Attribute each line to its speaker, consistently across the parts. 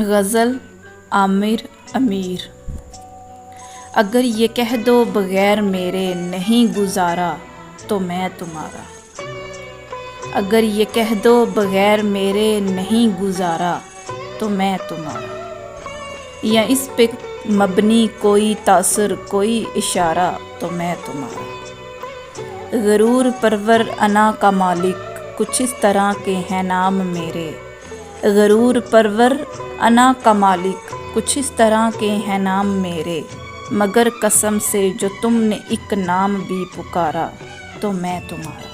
Speaker 1: غزل عامر امیر۔ اگر یہ کہہ دو بغیر میرے نہیں گزارا تو میں تمہارا، اگر یہ کہہ دو بغیر میرے نہیں گزارا تو میں تمہارا، یا اس پہ مبنی کوئی تاثر کوئی اشارہ تو میں تمہارا۔ غرور پرور انا کا مالک کچھ اس طرح کے ہیں نام میرے، غرور پرور انا کا مالک کچھ اس طرح کے ہیں نام میرے، مگر قسم سے جو تم نے ایک نام بھی پکارا تو میں تمہارا۔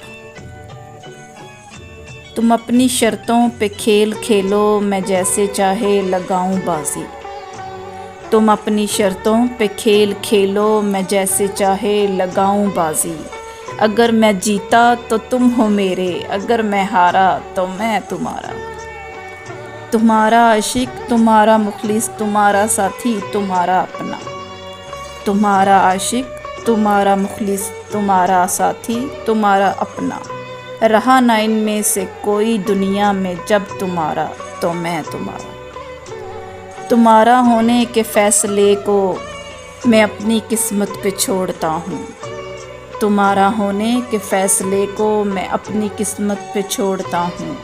Speaker 1: تم اپنی شرطوں پہ کھیل کھیلو میں جیسے چاہے لگاؤں بازی، تم اپنی شرطوں پہ کھیل کھیلو میں جیسے چاہے لگاؤں بازی، اگر میں جیتا تو تم ہو میرے، اگر میں ہارا تو میں تمہارا۔ تمہارا عاشق تمہارا مخلص تمہارا ساتھی تمہارا اپنا، تمہارا عاشق تمہارا مخلص تمہارا ساتھی تمہارا اپنا، رہا نہ ان میں سے کوئی دنیا میں جب تمہارا تو میں تمہارا۔ تمہارا ہونے کے فیصلے کو میں اپنی قسمت پہ چھوڑتا ہوں، تمہارا ہونے کے فیصلے کو میں اپنی قسمت پہ چھوڑتا ہوں،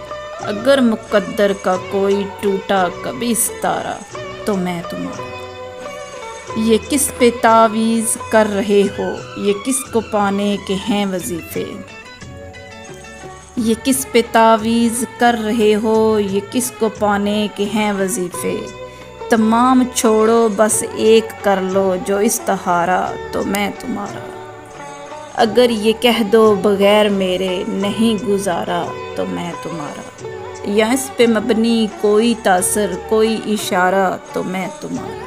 Speaker 1: اگر مقدر کا کوئی ٹوٹا کبھی ستارہ تو میں تمہارا۔ یہ کس پہ تعویذ کر رہے ہو، یہ کس کو پانے کے ہیں وظیفے، یہ کس پہ تعویذ کر رہے ہو، یہ کس کو پانے کے ہیں وظیفے، تمام چھوڑو بس ایک کر لو جو استخارہ تو میں تمہارا۔ اگر یہ کہہ دو بغیر میرے نہیں گزارا تو میں تمہارا، یا اس پہ مبنی کوئی تاثر کوئی اشارہ تو میں تمہارا۔